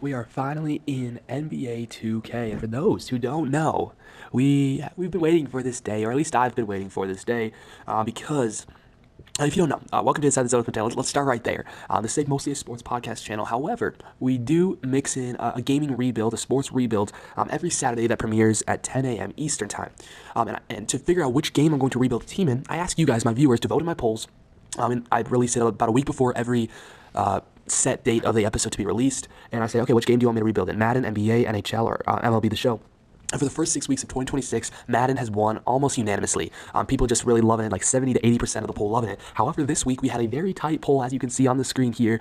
We are finally in NBA 2K, and for those who don't know, we've been waiting for this day, or at least I've been waiting for this day, because if you don't know, welcome to Inside the Zone with Mateo. Let's start right there. This is mostly a sports podcast channel. However, we do mix in a gaming rebuild, a sports rebuild, every Saturday that premieres at 10 a.m. Eastern Time. And to figure out which game I'm going to rebuild the team in, I ask you guys, my viewers, to vote in my polls. And I release it about a week before every set date of the episode to be released, and I say, okay, which game do you want me to rebuild in? Madden, NBA, NHL, or MLB The Show? And for the first 6 weeks of 2026, Madden has won almost unanimously. People just really loving it, like 70 to 80% of the poll loving it. However, this week we had a very tight poll, as you can see on the screen here,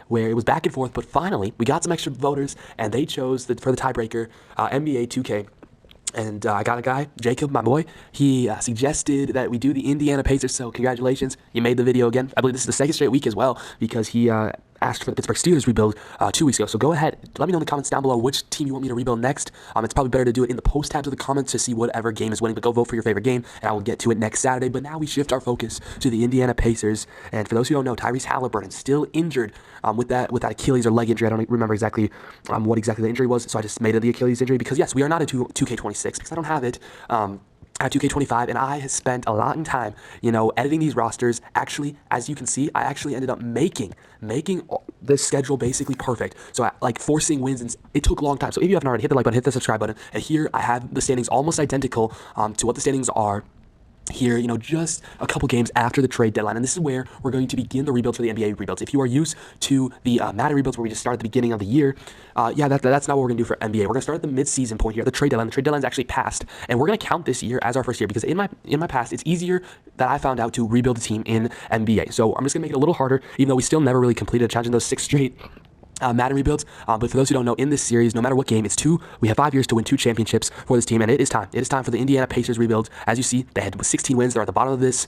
where it was back and forth, but finally we got some extra voters, and they chose for the tiebreaker NBA 2K. And I got a guy, Jacob, my boy. He suggested that we do the Indiana Pacers, so congratulations. You made the video again. I believe this is the second straight week as well, because he asked for the Pittsburgh Steelers rebuild 2 weeks ago. So go ahead, let me know in the comments down below which team you want me to rebuild next. It's probably better to do it in the post tabs of the comments to see whatever game is winning, but go vote for your favorite game, and I will get to it next Saturday. But now we shift our focus to the Indiana Pacers. And for those who don't know, Tyrese Halliburton still injured with that Achilles or leg injury. I don't remember exactly what exactly the injury was, so I just made it the Achilles injury because, yes, we are not in 2K26 because I don't have it. At 2K25, and I have spent a lot of time, editing these rosters. Actually, as you can see, I actually ended up making this schedule basically perfect. So forcing wins, and it took a long time. So if you haven't already, hit the like button, hit the subscribe button, and here I have the standings almost identical to what the standings are here, just a couple games after the trade deadline. And this is where we're going to begin the rebuild for the NBA rebuilds. If you are used to the Madden rebuilds where we just start at the beginning of the year, that's not what we're going to do for NBA. We're going to start at the mid-season point here, the trade deadline. The trade deadline's actually passed, and we're going to count this year as our first year because in my past, it's easier that I found out to rebuild a team in NBA. So I'm just going to make it a little harder, even though we still never really completed a challenge in those 6 straight Madden rebuilds, but for those who don't know, in this series, no matter what game, we have 5 years to win 2 championships for this team, and it is time. It is time for the Indiana Pacers rebuild. As you see, they had 16 wins. They're at the bottom of this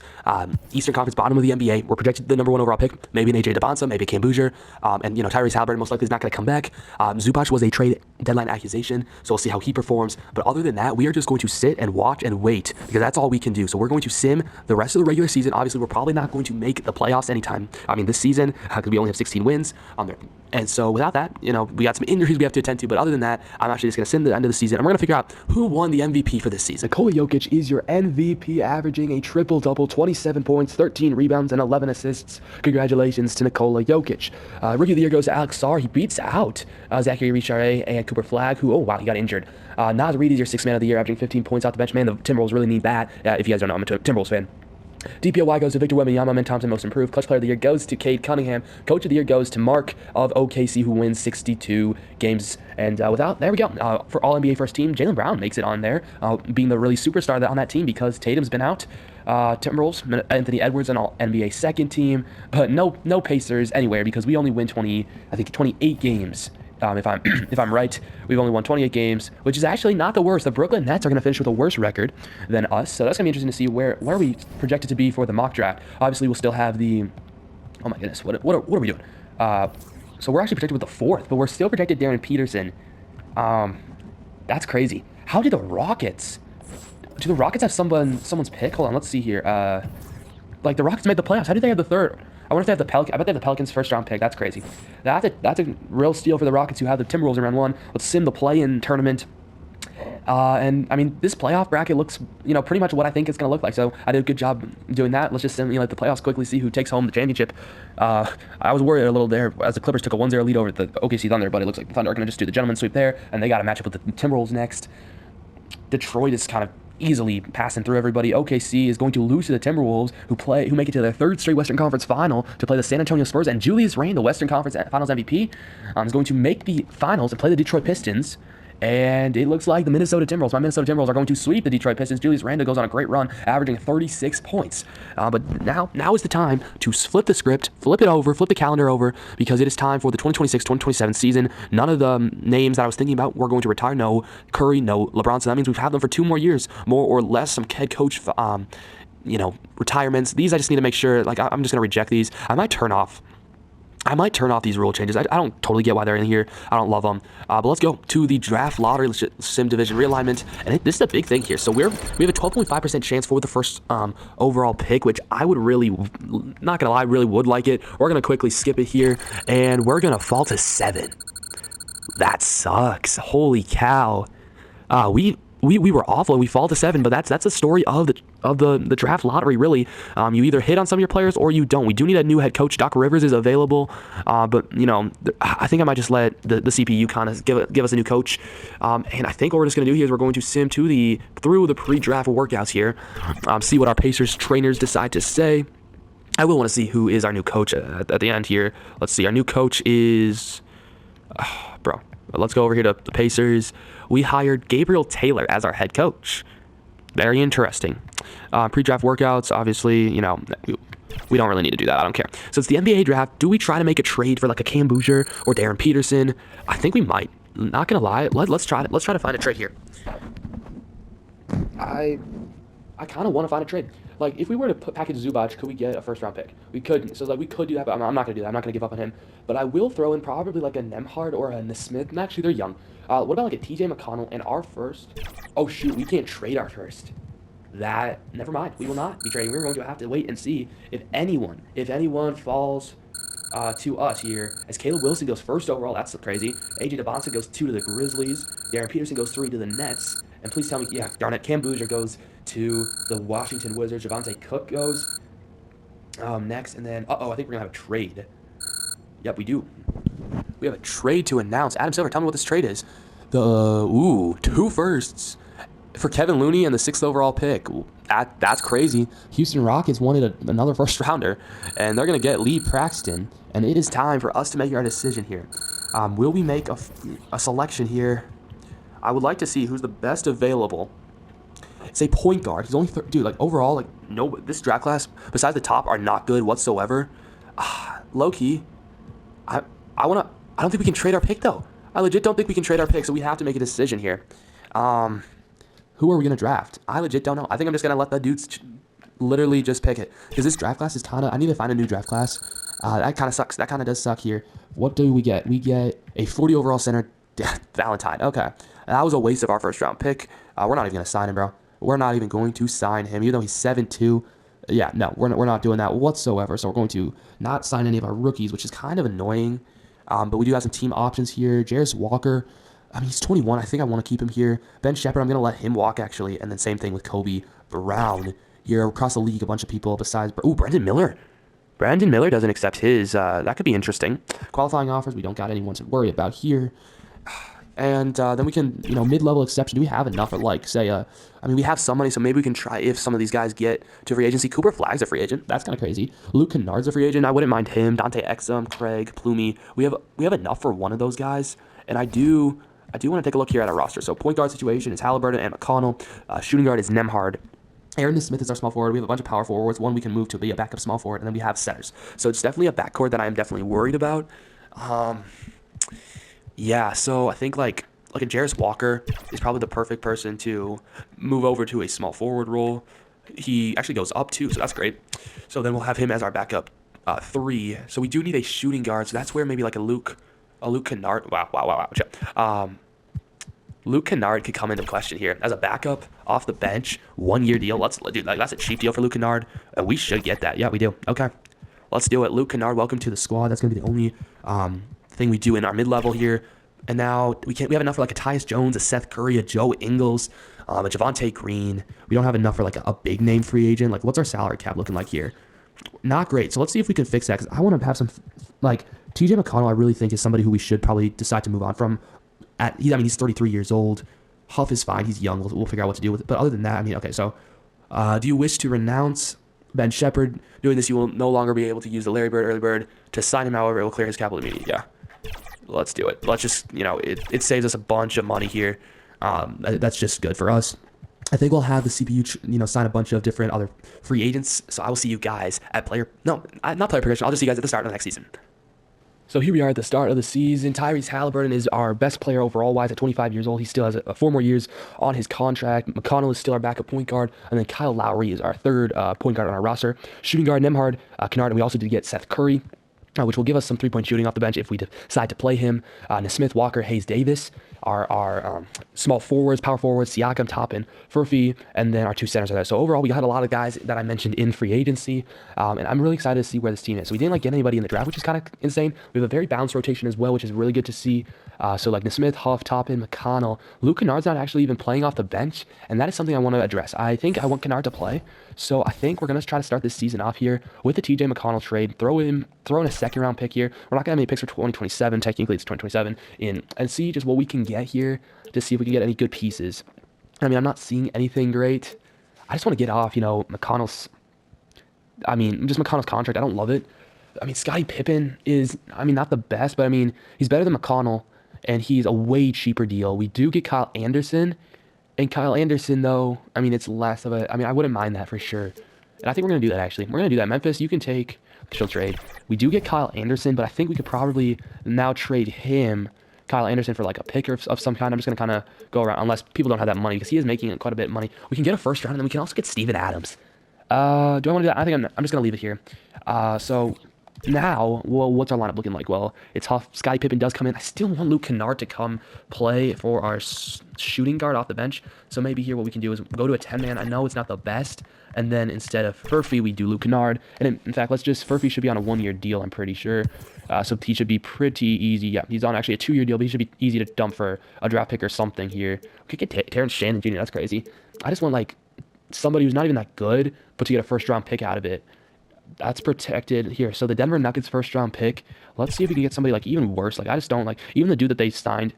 Eastern Conference, bottom of the NBA. We're projected the number 1 overall pick, maybe an AJ Debonsa, maybe Cam Boozer, and Tyrese Halliburton most likely is not going to come back. Zubac was a trade deadline accusation, so we'll see how he performs. But other than that, we are just going to sit and watch and wait because that's all we can do. So we're going to sim the rest of the regular season. Obviously, we're probably not going to make the playoffs anytime. This season, because we only have 16 wins. And so without that, we got some injuries we have to attend to. But other than that, I'm actually just going to sim the end of the season. And we're going to figure out who won the MVP for this season. Nikola Jokic is your MVP, averaging a triple-double, 27 points, 13 rebounds, and 11 assists. Congratulations to Nikola Jokic. Rookie of the Year goes to Alex Sarr. He beats out Zachary Richard and Cooper Flagg, he got injured. Naz Reid is your 6th man of the year, averaging 15 points off the bench. Man, the Timberwolves really need that. If you guys don't know, I'm a Timberwolves fan. DPOY goes to Victor Wembanyama, and Thompson Most Improved. Clutch Player of the Year goes to Cade Cunningham. Coach of the Year goes to Mark of OKC, who wins 62 games. And there we go. For All NBA First Team, Jaylen Brown makes it on there, being the really superstar on that team because Tatum's been out. Timberwolves, Anthony Edwards on All NBA Second Team, but no Pacers anywhere because we only win 28 games. If I'm right, we've only won 28 games, which is actually not the worst. The Brooklyn Nets are going to finish with a worse record than us, so that's going to be interesting to see where we projected to be for the mock draft. Obviously, we'll still have the... Oh my goodness, what are we doing? So we're actually projected with the 4th, but we're still projected Darren Peterson. That's crazy. How did the Rockets... Do the Rockets have someone's pick? Hold on, let's see here. The Rockets made the playoffs. How did they have the 3rd? I wonder if they have the Pelicans. I bet they have the Pelicans' first-round pick. That's crazy. That's a real steal for the Rockets, who have the Timberwolves in round 1. Let's sim the play-in tournament. This playoff bracket looks, pretty much what I think it's going to look like. So I did a good job doing that. Let's just sim, the playoffs quickly, see who takes home the championship. I was worried a little there as the Clippers took a 1-0 lead over the OKC Thunder, but it looks like the Thunder are going to just do the gentleman's sweep there, and they got a matchup with the Timberwolves next. Detroit is kind of easily passing through everybody. OKC is going to lose to the Timberwolves, who make it to their 3rd straight Western Conference final to play the San Antonio Spurs. And Julius Randle, the Western Conference Finals MVP, is going to make the finals and play the Detroit Pistons. And it looks like my Minnesota Timberwolves are going to sweep the Detroit Pistons. Julius Randle goes on a great run, averaging 36 points. But now is the time to flip the script, flip the calendar over, because it is time for the 2026-2027 season. None of the names that I was thinking about were going to retire. No Curry, no LeBron. So that means we've had them for 2 more years, more or less. Some head coach, retirements. These I just need to make sure. I'm just going to reject these. I might turn off these rule changes. I don't totally get why they're in here. I don't love them. But let's go to the draft lottery sim division realignment. And this is a big thing here. So we have a 12.5% chance for the first overall pick, which I would really, not going to lie, really would like it. We're going to quickly skip it here. And we're going to fall to 7. That sucks. Holy cow. We were awful and we fall to 7, but that's a story of the draft lottery, really. You either hit on some of your players or you don't. We do need a new head coach. Doc Rivers is available, but I think I might just let the CPU kind of give us a new coach. And I think what we're just gonna do here is we're going to sim through the pre-draft workouts here, see what our Pacers trainers decide to say. I will want to see who is our new coach at the end here. Let's see. Our new coach is, bro. Let's go over here to the Pacers. We hired Gabriel Taylor as our head coach. Very interesting. Pre-draft workouts, obviously, we don't really need to do that. I don't care. So it's the NBA draft. Do we try to make a trade for like a Cam Boozer or Darren Peterson? I think we might. Not gonna lie. Let's try to find a trade here. I kind of want to find a trade. Like, if we were to package Zubac, could we get a first-round pick? We could. So, we could do that, but I'm not going to do that. I'm not going to give up on him. But I will throw in probably, like, a Nembhard or a Nesmith. And actually, they're young. What about, like, a TJ McConnell and our first? Oh, shoot. We can't trade our first. Never mind. We will not be trading. We're going to have to wait and see if anyone falls to us here. As Caleb Wilson goes first overall. That's crazy. AJ DeBonson goes 2 to the Grizzlies. Darren Peterson goes 3 to the Nets. And please tell me, yeah, darn it, Cam Boozer goes to the Washington Wizards. Javante Cook goes next, and then, I think we're going to have a trade. Yep, we do. We have a trade to announce. Adam Silver, tell me what this trade is. 2 firsts for Kevin Looney and the 6th overall pick. That's crazy. Houston Rockets wanted another first-rounder, and they're going to get Lee Paxton, and it is time for us to make our decision here. Will we make a selection here? I would like to see who's the best available. It's a point guard. He's only overall, no, this draft class besides the top are not good whatsoever. Low key, I don't think we can trade our pick though. I legit don't think we can trade our pick, so we have to make a decision here. Who are we gonna draft? I legit don't know. I think I'm just gonna let the dudes literally just pick it because this draft class is kind of. I need to find a new draft class. That kind of sucks. That kind of does suck here. What do we get? We get a 40 overall center, Valentine. Okay. That was a waste of our first-round pick. We're not even going to sign him, bro. We're not even going to sign him, even though he's 7'2". Yeah, no, we're not doing that whatsoever. So we're going to not sign any of our rookies, which is kind of annoying. But we do have some team options here. Jarris Walker, he's 21. I think I want to keep him here. Ben Shepherd, I'm going to let him walk, actually. And then same thing with Kobe Brown. Here across the league, a bunch of people besides... Brandon Miller. Brandon Miller doesn't accept his. That could be interesting. Qualifying offers, we don't got anyone to worry about here. And then we can, mid-level exception. Do we have enough for, we have some money, so maybe we can try if some of these guys get to free agency. Cooper Flagg's a free agent. That's kind of crazy. Luke Kennard's a free agent. I wouldn't mind him. Dante Exum, Craig, Plumy. We have enough for one of those guys. And I do want to take a look here at our roster. So point guard situation is Halliburton and McConnell. Shooting guard is Nembhard. Aaron Smith is our small forward. We have a bunch of power forwards. One we can move to be a backup small forward. And then we have centers. So it's definitely a backcourt that I am definitely worried about. Yeah, so I think like a Jarris Walker is probably the perfect person to move over to a small forward role. He actually goes up too, so that's great. So then we'll have him as our backup 3. So we do need a shooting guard. So that's where maybe like a Luke Kennard. Wow. Luke Kennard could come into question here as a backup off the bench, 1-year deal. That's a cheap deal for Luke Kennard, and we should get that. Yeah, we do. Okay, let's do it. Luke Kennard, welcome to the squad. That's gonna be the only thing we do in our mid-level here. And now we have enough for like a Tyus Jones, a Seth Curry, a Joe Ingles, a Javante Green. We don't have enough for like a big name free agent. Like, what's our salary cap looking like here? Not great. So let's see if we can fix that, because I want to have some TJ McConnell. I really think is somebody who we should probably decide to move on from. He's 33 years old. Huff is fine. He's young. We'll figure out what to do with it. But other than that, okay. So, do you wish to renounce Ben Shepherd? Doing this, you will no longer be able to use the Larry Bird early bird to sign him. However, it will clear his capital immediately. Yeah. Let's do it. Let's just, it saves us a bunch of money here. That's just good for us. I think we'll have the CPU, sign a bunch of different other free agents. So I will see you guys at not player progression. I'll just see you guys at the start of the next season. So here we are at the start of the season. Tyrese Halliburton is our best player overall wise at 25 years old. He still has 4 more years on his contract. McConnell is still our backup point guard. And then Kyle Lowry is our third point guard on our roster. Shooting guard, Nembhard, Kennard, and we also did get Seth Curry, which will give us some 3-point shooting off the bench if we decide to play him. Nesmith, Walker, Hayes Davis. our small forwards, power forwards, Siakam, Toppin, Furphy, and then our two centers are there. So overall, we got a lot of guys that I mentioned in free agency, and I'm really excited to see where this team is. So we didn't like get anybody in the draft, which is kind of insane. We have a very balanced rotation as well, which is really good to see. So like Nesmith, Huff, Toppin, McConnell, Luke Kennard's not actually even playing off the bench, and that is something I want to address. I think I want Kennard to play, so I think we're gonna try to start this season off here with the TJ McConnell trade. Throw in a second round pick here. We're not gonna have any picks for 2027. Technically, it's 2027, and see just what we can get here to see if we can get any good pieces. I mean, I'm not seeing anything great. I just want to get off, McConnell's. I mean, just McConnell's contract. I don't love it. I mean, Scottie Pippen is, not the best, but I mean, he's better than McConnell, and he's a way cheaper deal. We do get Kyle Anderson, and Kyle Anderson, though, it's less of a, I wouldn't mind that for sure. And I think we're going to do that, actually. We're going to do that. Memphis, you can take, she'll trade. We do get Kyle Anderson, but I think we could probably now trade him, Kyle Anderson, for like a pick of some kind. I'm just going to kind of go around, unless people don't have that money, because he is making quite a bit of money. We can get a first round, and then we can also get Steven Adams. Do I want to do that? I think I'm just going to leave it here. So now, well, what's our lineup looking like? Well, it's Huff. Scottie Pippen does come in. I still want Luke Kennard to come play for our shooting guard off the bench. So maybe here what we can do is go to a 10-man. I know it's not the best. And then instead of Furphy, we do Luke Kennard. And in fact, Furphy should be on a 1-year deal, I'm pretty sure. So he should be pretty easy. Yeah, he's on actually a 2-year deal, but he should be easy to dump for a draft pick or something here. We could get Terrence Shannon Jr. That's crazy. I just want like somebody who's not even that good, but to get a first-round pick out of it. That's protected here. So the Denver Nuggets first-round pick. Let's see if we can get somebody like even worse. Like I just don't like even the dude that they signed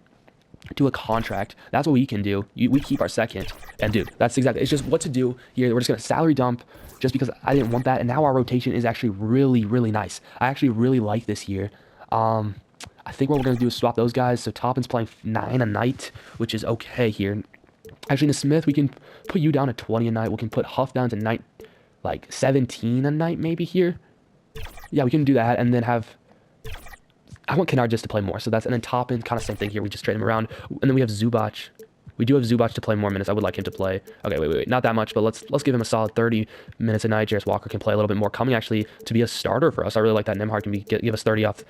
to a contract. That's what we can do. We keep our second. And dude, that's exactly. It's just what to do here. We're just gonna salary dump just because I didn't want that. And now our rotation is actually really, really nice. I actually really like this year. I think what we're gonna do is swap those guys. So Toppin's playing 9 a night, which is okay here. Actually, Smith, we can put you down to 20 a night. We can put Huff down to like 17 a night maybe here. Yeah, we can do that and then have, I want Kennard just to play more. So and then Toppin, kind of same thing here. We just trade him around. And then we have Zubac. We do have Zubac to play more minutes. I would like him to play. Okay, wait. Not that much, but let's give him a solid 30 minutes a night. Jarris Walker can play a little bit more, coming actually to be a starter for us. I really like that. Nembhard can give us 30 off.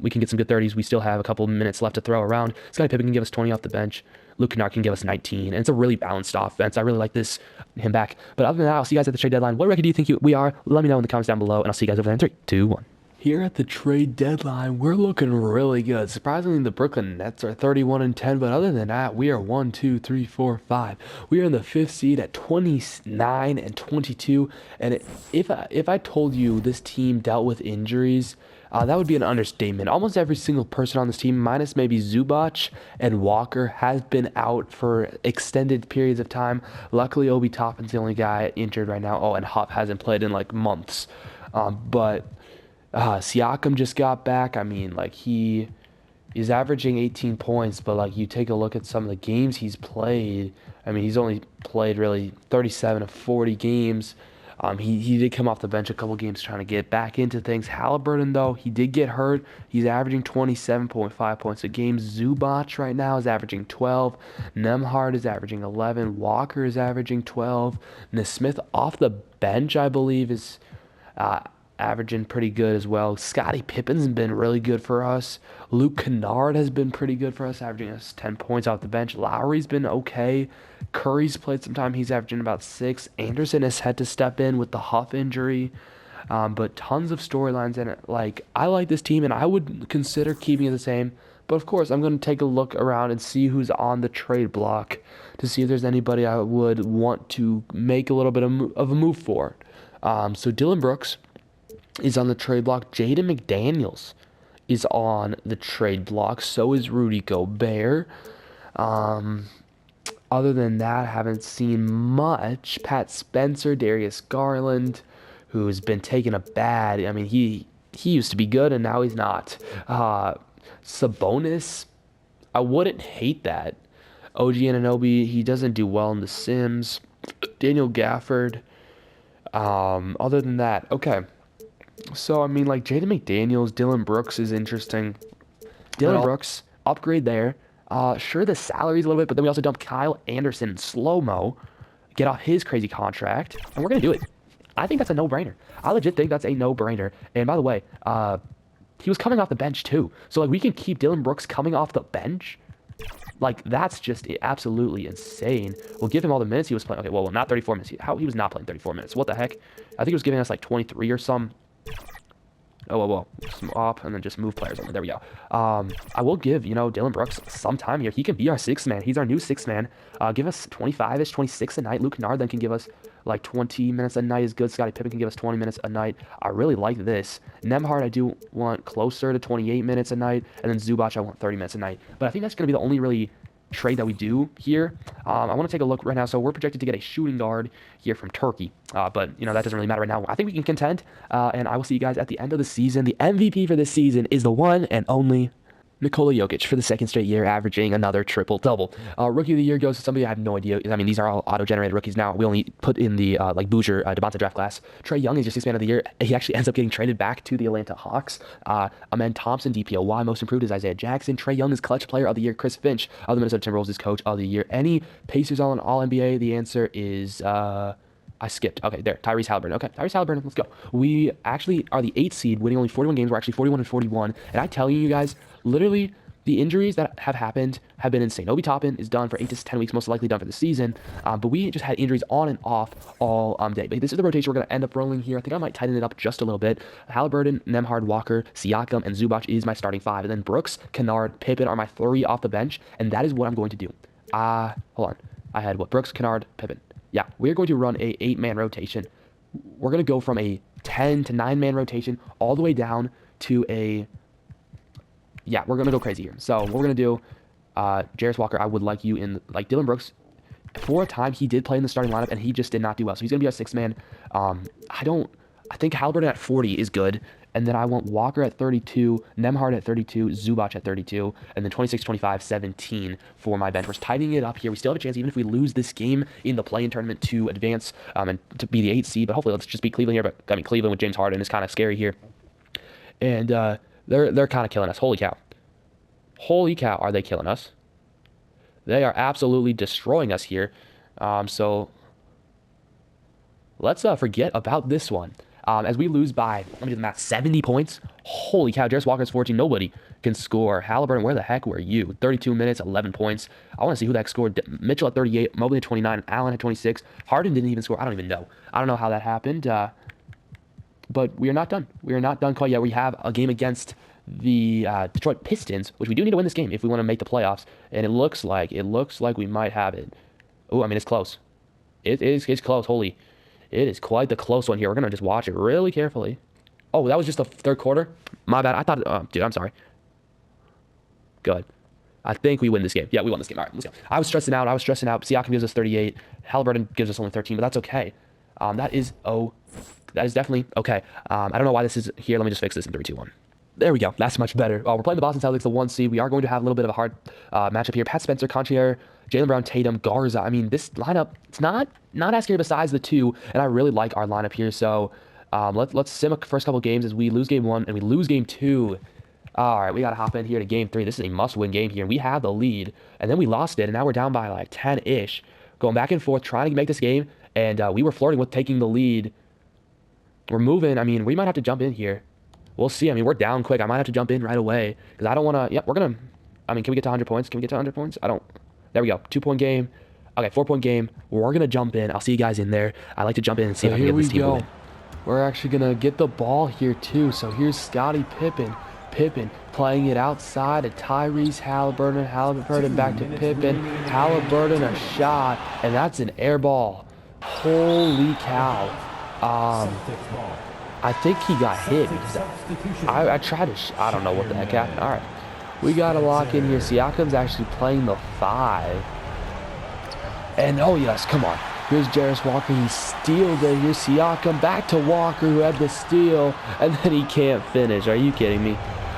We can get some good 30s. We still have a couple minutes left to throw around. Scottie Pippen can give us 20 off the bench. Luke Kennard can give us 19. And it's a really balanced offense. I really like him back. But other than that, I'll see you guys at the trade deadline. What record do you think we are? Let me know in the comments down below, and I'll see you guys over there in 3, 2, 1. Here at the trade deadline, we're looking really good. Surprisingly, the Brooklyn Nets are 31-10, but other than that, we are 1, 2, 3, 4, 5. We are in the 5th seed at 29-22. And if I told you this team dealt with injuries, that would be an understatement. Almost every single person on this team, minus maybe Zubac and Walker, has been out for extended periods of time. Luckily, Obi Toppin's the only guy injured right now. Oh, and Huff hasn't played in like months. But Siakam just got back. He is averaging 18 points, but you take a look at some of the games he's played. He's only played really 37 of 40 games. He did come off the bench a couple games trying to get back into things. Halliburton, though, he did get hurt. He's averaging 27.5 points a game. Zubac right now is averaging 12. Nembhard is averaging 11. Walker is averaging 12. Nesmith off the bench, I believe, is averaging pretty good as well. Scottie Pippen's been really good for us. Luke Kennard has been pretty good for us, averaging us 10 points off the bench. Lowry's been okay. Curry's played some time. He's averaging about 6. Anderson has had to step in with the Huff injury. But tons of storylines in it. I like this team, and I would consider keeping it the same. But, of course, I'm going to take a look around and see who's on the trade block to see if there's anybody I would want to make a little bit of a move for. So Dillon Brooks is on the trade block. Jaden McDaniels is on the trade block. So is Rudy Gobert. Other than that, I haven't seen much. Pat Spencer, Darius Garland, who's been taking a bad. He used to be good, and now he's not. Sabonis, I wouldn't hate that. OG Anunoby, he doesn't do well in The Sims. Daniel Gafford. Other than that, okay. So, Jaden McDaniels, Dillon Brooks is interesting. Dillon Brooks, upgrade there. Sure, the salary's a little bit, but then we also dump Kyle Anderson in slow-mo, get off his crazy contract, and we're going to do it. I think that's a no-brainer. I legit think that's a no-brainer. And by the way, he was coming off the bench too. So, we can keep Dillon Brooks coming off the bench. Like, that's just absolutely insane. We'll give him all the minutes he was playing. Okay, well, not 34 minutes. He was not playing 34 minutes. What the heck? I think he was giving us like 23 or some. Oh, well, swap and then just move players over. There we go. I will give, Dillon Brooks some time here. He can be our sixth man. He's our new sixth man. Give us 25-ish, 26 a night. Luke Kennard then can give us like 20 minutes a night is good. Scottie Pippen can give us 20 minutes a night. I really like this. Nembhard I do want closer to 28 minutes a night. And then Zubac I want 30 minutes a night. But I think that's going to be the only really trade that we do here. I want to take a look right now. So we're projected to get a shooting guard here from Turkey. But, that doesn't really matter right now. I think we can contend. And I will see you guys at the end of the season. The MVP for this season is the one and only Nikola Jokic for the second straight year, averaging another triple-double. Rookie of the year goes to somebody I have no idea. I mean, these are all auto-generated rookies now. We only put in the, Boozer, DeBonta draft class. Trae Young is your sixth man of the year. He actually ends up getting traded back to the Atlanta Hawks. Amen Thompson, DPOY, most improved is Isaiah Jackson. Trae Young is clutch player of the year. Chris Finch of the Minnesota Timberwolves is coach of the year. Any Pacers on All-NBA? The answer is... I skipped. Okay, there. Tyrese Halliburton. Okay, Tyrese Halliburton. Let's go. We actually are the 8th seed, winning only 41 games. We're actually 41-41. And I tell you guys, literally, the injuries that have happened have been insane. Obi Toppin is done for 8 to 10 weeks, most likely done for the season. But we just had injuries on and off all day. But this is the rotation we're going to end up rolling here. I think I might tighten it up just a little bit. Halliburton, Nembhard, Walker, Siakam, and Zubac is my starting 5. And then Brooks, Kennard, Pippen are my 3 off the bench. And that is what I'm going to do. Hold on. I had what? Brooks, Kennard, Pippen. Yeah, we're going to run a 8-man rotation. We're going to go from a 10 to 9-man rotation all the way down to a... Yeah, we're going to go crazy here. So what we're going to do, Jarace Walker, I would like you in... Like, Dillon Brooks, for a time, he did play in the starting lineup, and he just did not do well. So he's going to be our 6th man. I think Halliburton at 40 is good. And then I want Walker at 32, Nembhard at 32, Zubac at 32, and then 26, 25, 17 for my bench. We're tightening it up here. We still have a chance, even if we lose this game in the play-in tournament, to advance and to be the 8th seed. But hopefully, let's just beat Cleveland here. But I mean, Cleveland with James Harden is kind of scary here. And they're kind of killing us. Holy cow. Holy cow, are they killing us? They are absolutely destroying us here. So let's forget about this one. As we lose by, let me do the math, 70 points. Holy cow, Jarace Walker's 14. Nobody can score. Halliburton, where the heck were you? 32 minutes, 11 points. I want to see who the heck scored. Mitchell at 38, Mobley at 29, Allen at 26. Harden didn't even score. I don't even know. I don't know how that happened. But we are not done. We are not done quite yet. We have a game against the Detroit Pistons, which we do need to win this game if we want to make the playoffs. And it looks like we might have it. Oh, I mean, it's close. It's close. Holy. It is quite the close one here. We're going to just watch it really carefully. Oh, that was just the third quarter? My bad. I thought... dude, I'm sorry. Good. I think we win this game. Yeah, we won this game. All right, let's go. I was stressing out. Siakam gives us 38. Halliburton gives us only 13, but that's okay. That is definitely okay. I don't know why this is here. Let me just fix this in 3, 2, 1. There we go. That's much better. We're playing the Boston Celtics, the 1 seed. We are going to have a little bit of a hard matchup here. Pat Spencer, Conchier, Jaylen Brown, Tatum, Garza. I mean, this lineup, it's not as scary besides the 2, and I really like our lineup here. So let's sim the first couple games as we lose game 1 and we lose game 2. All right, we got to hop in here to game 3. This is a must-win game here. We had the lead, and then we lost it, and now we're down by like 10-ish. Going back and forth, trying to make this game, and we were flirting with taking the lead. We're moving. I mean, we might have to jump in here. We'll see. I mean, we're down quick. I might have to jump in right away because I don't want to... Yep, we're going to... I mean, can we get to 100 points? I don't... There we go. 2-point game. Okay, 4-point game. We're going to jump in. I'll see you guys in there. I like to jump in and see if I can get this team to win. We're actually going to get the ball here, too. So here's Scottie Pippen. Pippen playing it outside to Tyrese Halliburton. Halliburton back to Pippen. Halliburton a shot, and that's an air ball. Holy cow. I think he got hit because I tried to... I don't know what the heck happened. All right. We got to lock in here. Siakam's actually playing the 5. And, oh, yes, come on. Here's Jarace Walker. He steals it. Here's Siakam back to Walker, who had the steal. And then he can't finish. Are you kidding me?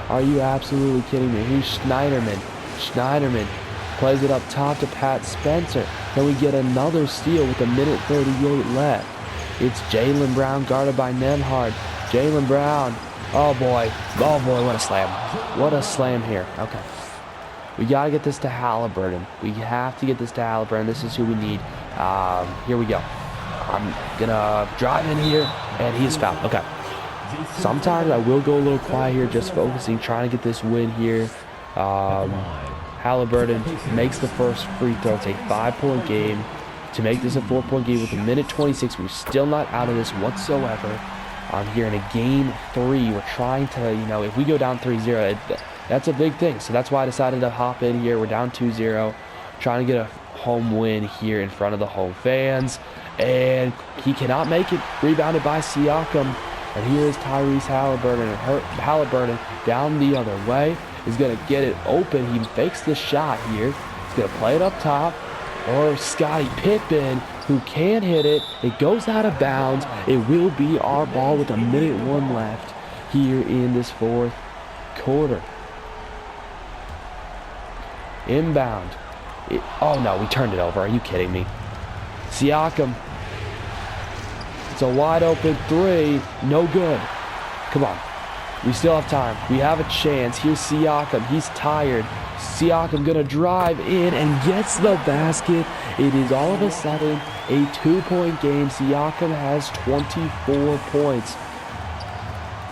Are you absolutely kidding me? Here's Schneiderman. Schneiderman plays it up top to Pat Spencer. Then we get another steal with 1:38 left. It's Jaylen Brown guarded by Nembhard. Jaylen Brown. Oh boy, what a slam. What a slam here. Okay. We got to get this to Halliburton. We have to get this to Halliburton. This is who we need. Here we go. I'm going to drive in here, and he is fouled. Okay. Sometimes I will go a little quiet here, just focusing, trying to get this win here. Halliburton makes the first free throw. It's a 5-point game. To make this a 4-point game with a minute 26, we're still not out of this whatsoever. Here in a game 3, we're trying to, if we go down 3-0, that's a big thing. So that's why I decided to hop in here. We're down 2-0, trying to get a home win here in front of the home fans. And he cannot make it. Rebounded by Siakam. And here is Tyrese Halliburton. Halliburton down the other way. He's going to get it open. He fakes the shot here. He's going to play it up top. Or Scottie Pippen, who can hit it. It goes out of bounds. It will be our ball with a minute 1 left here in this 4th quarter. Inbound. Oh no, we turned it over. Are you kidding me? Siakam. It's a wide open 3. No good. Come on. We still have time. We have a chance. Here's Siakam. He's tired. Siakam gonna drive in and gets the basket. It is all of a sudden a 2-point game. Siakam has 24 points.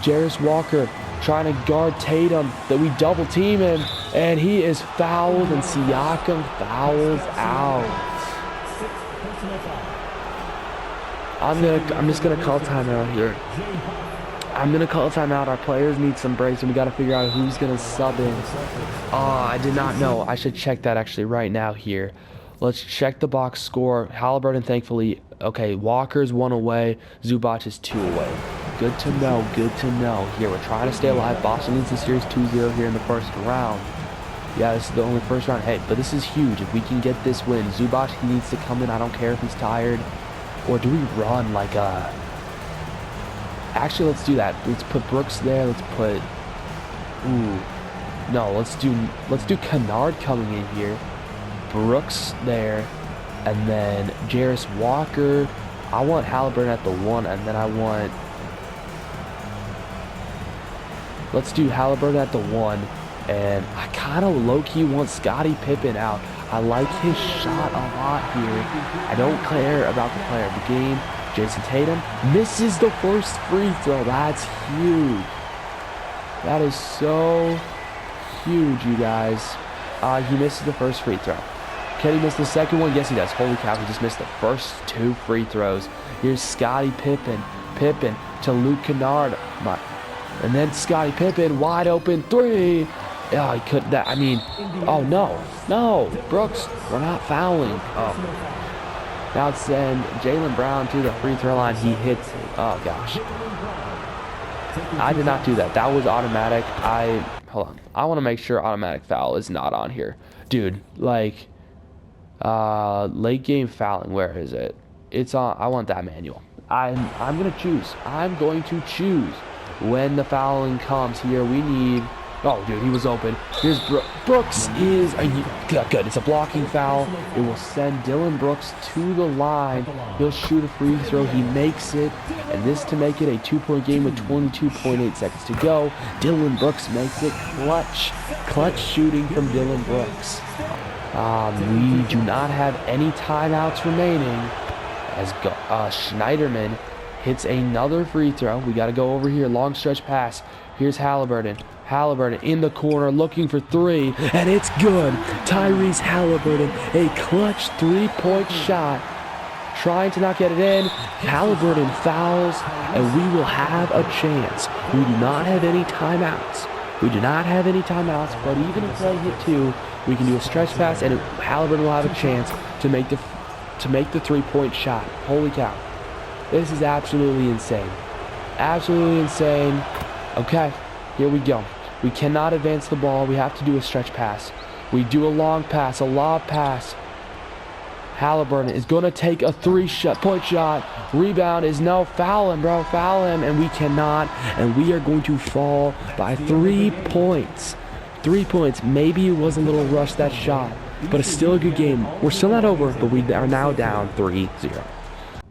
Jarace Walker trying to guard Tatum. That we double team him, and he is fouled, and Siakam fouls out. I'm just gonna call timeout here. I'm gonna call timeout. Our players need some breaks, and we gotta figure out who's gonna sub in. I did not know. I should check that actually right now here. Let's check the box score. Halliburton, thankfully, okay. Walker's 1 away. Zubac is 2 away. Good to know. Good to know. Here we're trying to stay alive. Boston leads the series 2-0 here in the first round. Yeah, this is the only first round. Hey, but this is huge. If we can get this win, Zubac, he needs to come in. I don't care if he's tired. Or do we run like a... Actually, let's do that. Let's put Brooks there. Let's put... No, let's do Kennard coming in here. Brooks there. And then Jarace Walker. I want Halliburton at the 1, and then I want... Let's do Halliburton at the 1. And I kind of low-key want Scottie Pippen out. I like his shot a lot here. I don't care about the player of the game. Jason Tatum misses the first free throw. That's huge. That is so huge, you guys. He misses the first free throw. Can he miss the second one? Yes, he does. Holy cow, he just missed the first 2 free throws. Here's Scottie Pippen. Pippen to Luke Kennard. And then Scottie Pippen, wide open 3. Oh, he couldn't. Oh, no. Brooks, we're not fouling. Oh. Now it's send Jaylen Brown to the free throw line. He hits it. Oh, gosh. I did not do that. That was automatic. Hold on. I want to make sure automatic foul is not on here. Dude, like, late game fouling. Where is it? It's on. I want that manual. I'm going to choose. I'm going to choose when the fouling comes here. We need... Oh, dude, he was open. Here's Brooks is good. It's a blocking foul. It will send Dillon Brooks to the line. He'll shoot a free throw. He makes it. And this to make it a 2-point game with 22.8 seconds to go. Dillon Brooks makes it clutch. Clutch shooting from Dillon Brooks. We do not have any timeouts remaining as Schneiderman hits another free throw. We got to go over here. Long stretch pass. Here's Halliburton. Halliburton in the corner looking for 3, and it's good. Tyrese Halliburton, a clutch 3-point shot. Trying to not get it in. Halliburton fouls, and we will have a chance. We do not have any timeouts. But even if they hit 2, we can do a stretch pass, and Halliburton will have a chance to make the 3-point shot. Holy cow. This is absolutely insane. Absolutely insane. Okay, here we go. We cannot advance the ball. We have to do a stretch pass. We do a long pass, a lob pass. Halliburton is going to take a 3-point shot. Rebound is no. Foul him, bro. Foul him. And we cannot. And we are going to fall by 3 points. 3 points. Maybe it was a little rushed, that shot. But it's still a good game. We're still not over, but we are now down 3-0.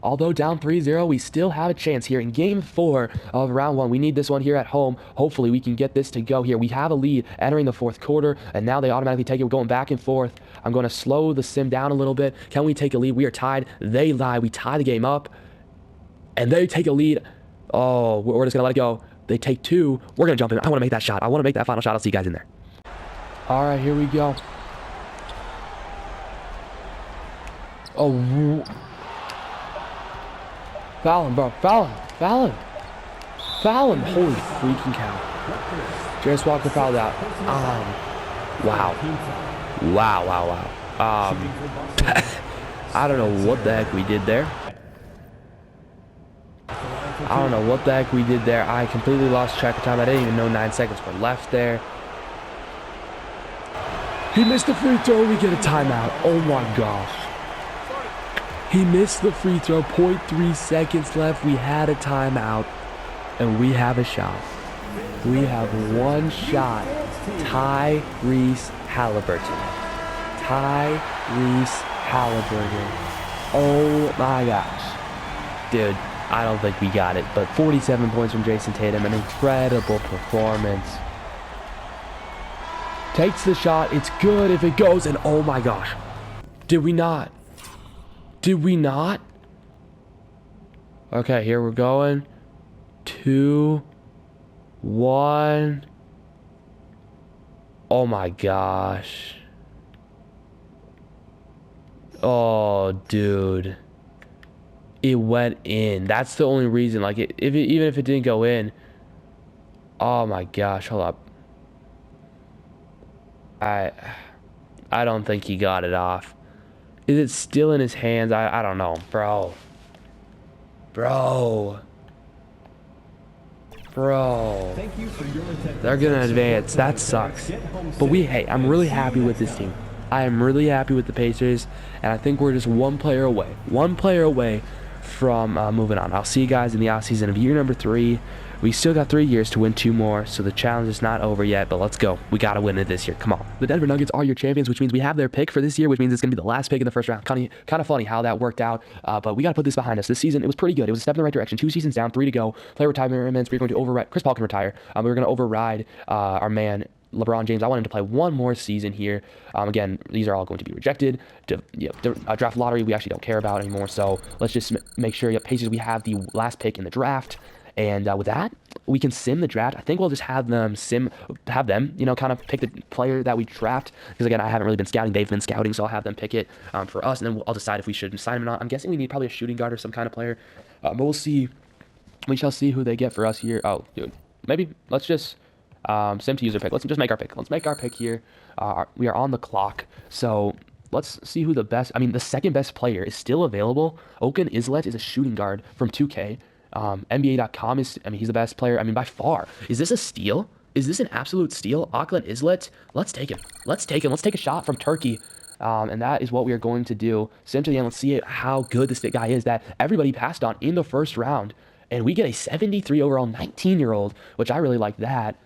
Although down 3-0, we still have a chance here in Game 4 of Round 1. We need this one here at home. Hopefully, we can get this to go here. We have a lead entering the 4th quarter, and now they automatically take it. We're going back and forth. I'm going to slow the sim down a little bit. Can we take a lead? We are tied. They lie. We tie the game up, and they take a lead. Oh, we're just going to let it go. They take 2. We're going to jump in. I want to make that shot. I want to make that final shot. I'll see you guys in there. All right, here we go. Oh, foul him, bro. Foul him. Foul him. Foul him. Holy freaking cow. Jarace Walker fouled out. Wow. Wow. I don't know what the heck we did there. I completely lost track of time. I didn't even know 9 seconds were left there. He missed the free throw. We get a timeout. Oh my gosh. He missed the free throw. 0.3 seconds left. We had a timeout. And we have a shot. We have one shot. Tyrese Halliburton. Oh my gosh. Dude, I don't think we got it. But 47 points from Jason Tatum. An incredible performance. Takes the shot. It's good if it goes. And oh my gosh. Did we not? Okay, here we're going. 2, 1. Oh my gosh. Oh, dude. It went in. That's the only reason. Like, even if it didn't go in. Oh my gosh. Hold up. I don't think he got it off. Is it still in his hands? I don't know. Bro. They're going to advance. That sucks. But hey, I'm really happy with this team. I am really happy with the Pacers. And I think we're just one player away from moving on. I'll see you guys in the offseason of year number 3. We still got 3 years to win 2 more, so the challenge is not over yet, but let's go. We got to win it this year. Come on. The Denver Nuggets are your champions, which means we have their pick for this year, which means it's going to be the last pick in the first round. Kind of funny how that worked out, but we got to put this behind us. This season, it was pretty good. It was a step in the right direction. 2 seasons down, 3 to go. Player retirements. We're going to override. Chris Paul can retire. We're going to override our man, LeBron James. I want him to play 1 more season here. Again, these are all going to be rejected. Draft lottery, we actually don't care about anymore, so let's just make sure, Pacers, we have the last pick in the draft. And with that, we can sim the draft. I think we'll just have them, kind of pick the player that we draft. Because, again, I haven't really been scouting. They've been scouting, so I'll have them pick it for us. And then I'll decide if we should sign him or not. I'm guessing we need probably a shooting guard or some kind of player. But we'll see. We shall see who they get for us here. Oh, dude. Maybe let's just sim to user pick. Let's just make our pick. Let's make our pick here. We are on the clock. So let's see who the second best player is still available. Okan Islet is a shooting guard from 2K. NBA.com he's the best player. By far. Is this a steal? Is this an absolute steal? Okan Islet? Let's take him. Let's take a shot from Turkey. And that is what we are going to do. Sim to the end. Let's see how good this guy is that everybody passed on in the first round. And we get a 73 overall 19-year-old, which I really like that.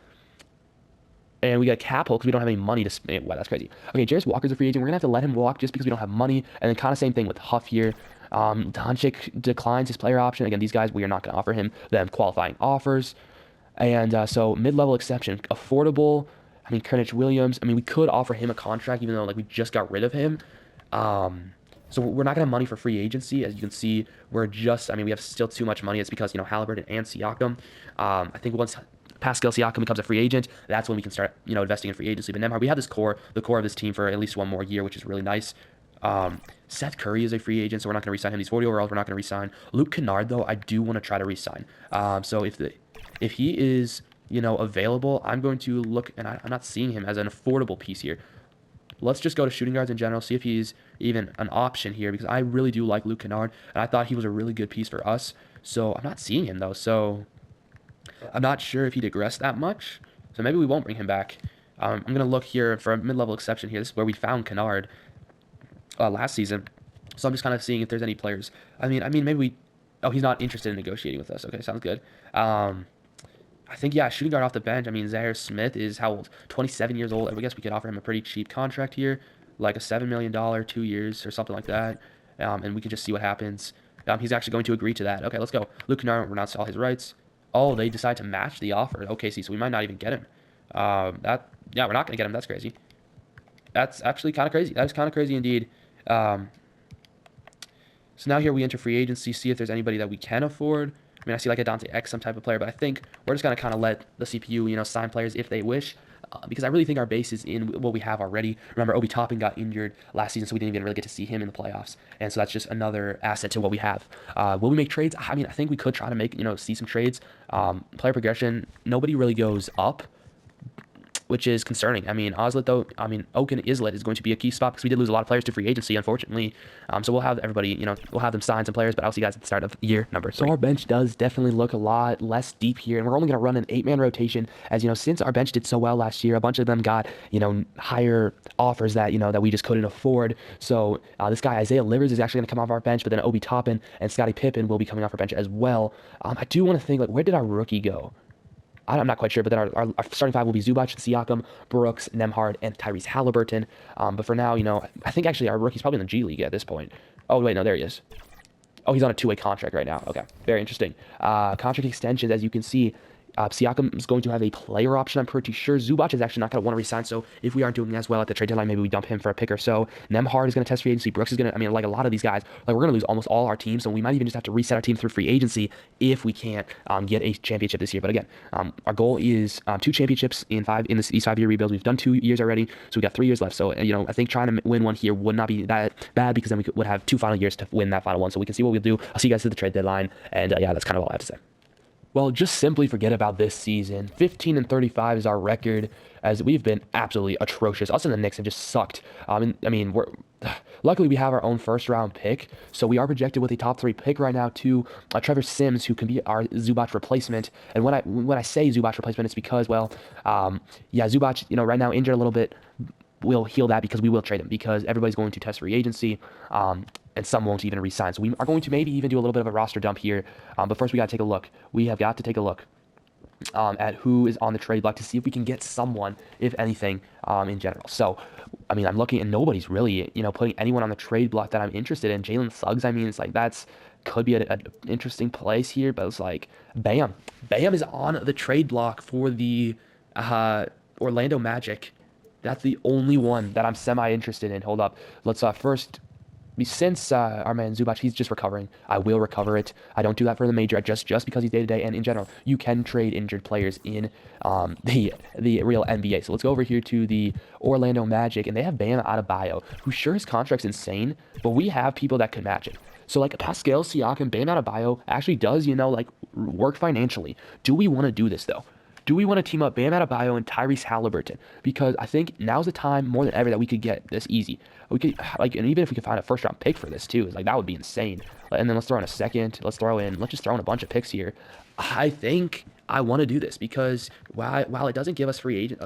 And we got cap hole because we don't have any money to spend. Wow, that's crazy. Okay, Jarace Walker's a free agent. We're going to have to let him walk just because we don't have money. And then kind of same thing with Huff here. Doncic declines his player option. Again, these guys, we are not going to offer them qualifying offers. And so mid-level exception, affordable. Kernich Williams. We could offer him a contract even though we just got rid of him. So we're not going to have money for free agency. As you can see, we're just, we have still too much money. It's because, Halliburton and Siakam. I think once Pascal Siakam becomes a free agent, that's when we can start, investing in free agency. But Nembhard, we have the core of this team for at least 1 more year, which is really nice. Seth Curry is a free agent, so we're not going to re-sign him. These 40 overalls, we're not going to re-sign. Luke Kennard, though, I do want to try to re-sign. So if he is, available, I'm going to look, and I'm not seeing him as an affordable piece here. Let's just go to shooting guards in general, see if he's even an option here, because I really do like Luke Kennard, and I thought he was a really good piece for us. So I'm not seeing him, though, so I'm not sure if he digressed that much. So maybe we won't bring him back. I'm going to look here for a mid-level exception here. This is where we found Kennard last season. So I'm just kind of seeing if there's any players. Maybe we... Oh, he's not interested in negotiating with us. Okay, sounds good. I think, shooting guard off the bench. Zaire Smith is how old? 27 years old. I guess we could offer him a pretty cheap contract here, like a $7 million, 2 years or something like that. And we can just see what happens. He's actually going to agree to that. Okay, let's go. Luke Kennard renounce all his rights. Oh, they decide to match the offer. Okay, so we might not even get him. We're not going to get him. That's crazy. That's actually kind of crazy. That is kind of crazy indeed. So now here we enter free agency, see if there's anybody that we can afford. I see like a Dante X, some type of player, but I think we're just going to kind of let the CPU, sign players if they wish. because I really think our base is in what we have already. Remember, Obi Toppin got injured last season, so we didn't even really get to see him in the playoffs, and so that's just another asset to what we have. Will we make trades? I mean, I think we could try to make see some trades. Player progression, nobody really goes up, which is concerning. I mean, Oak and Islet is going to be a key spot because we did lose a lot of players to free agency, unfortunately. So we'll have everybody, we'll have them sign some players, but I'll see you guys at the start of year number 3. So our bench does definitely look a lot less deep here, and we're only going to run an 8-man rotation, as since our bench did so well last year, a bunch of them got, higher offers that, that we just couldn't afford. So this guy, Isaiah Livers, is actually going to come off our bench, but then Obi Toppin and Scottie Pippen will be coming off our bench as well. I do want to think, where did our rookie go? I'm not quite sure, but then our starting 5 will be Zubac, Siakam, Brooks, Nembhard, and Tyrese Halliburton. But for now, I think actually our rookie's probably in the G League at this point. Oh, wait, no, there he is. Oh, he's on a 2-way contract right now. Okay, very interesting. Contract extensions, as you can see, Siakam is going to have a player option, I'm pretty sure. Zubac is actually not going to want to resign, so if we aren't doing as well at the trade deadline, maybe we dump him for a pick or so. Nembhard is going to test free agency. Brooks is going to, a lot of these guys, we're going to lose almost all our teams, so we might even just have to reset our team through free agency if we can't get a championship this year. But again, our goal is 2 championships in these 5-year rebuilds. We've done 2 years already, so we got 3 years left. So, I think trying to win one here would not be that bad because then we would have 2 final years to win that final one. So we can see what we'll do. I'll see you guys at the trade deadline, and yeah, that's kind of all I have to say. Well, just simply forget about this season. 15-35 is our record, as we've been absolutely atrocious. Us and the Knicks have just sucked. Luckily we have our own first-round pick, so we are projected with a top 3 pick right now to Trevor Sims, who can be our Zubac replacement. And when I say Zubac replacement, it's because, Zubac, right now injured a little bit. We'll heal that because we will trade him because everybody's going to test free agency, and some won't even resign. So we are going to maybe even do a little bit of a roster dump here. But first we got to take a look. We have got to take a look at who is on the trade block to see if we can get someone, if anything, in general. So, I'm looking and nobody's really, putting anyone on the trade block that I'm interested in. Jalen Suggs, it's like that's could be an interesting place here, but it's like Bam is on the trade block for the Orlando Magic. That's the only one that I'm semi-interested in. Hold up. Let's first, since our man Zubac, he's just recovering. I will recover it. I don't do that for the major, just because he's day-to-day, and in general, you can trade injured players in the real NBA. So let's go over here to the Orlando Magic, and they have Bam Adebayo, who sure his contract's insane, but we have people that could match it. So Pascal Siakam, Bam Adebayo actually does, work financially. Do we want to do this, though? Do we want to team up Bam Adebayo and Tyrese Halliburton? Because I think now's the time more than ever that we could get this easy. We could and even if we could find a first-round pick for this too, that would be insane. And then let's throw in a second. Let's just throw in a bunch of picks here. I think I want to do this because while it doesn't give us free agent,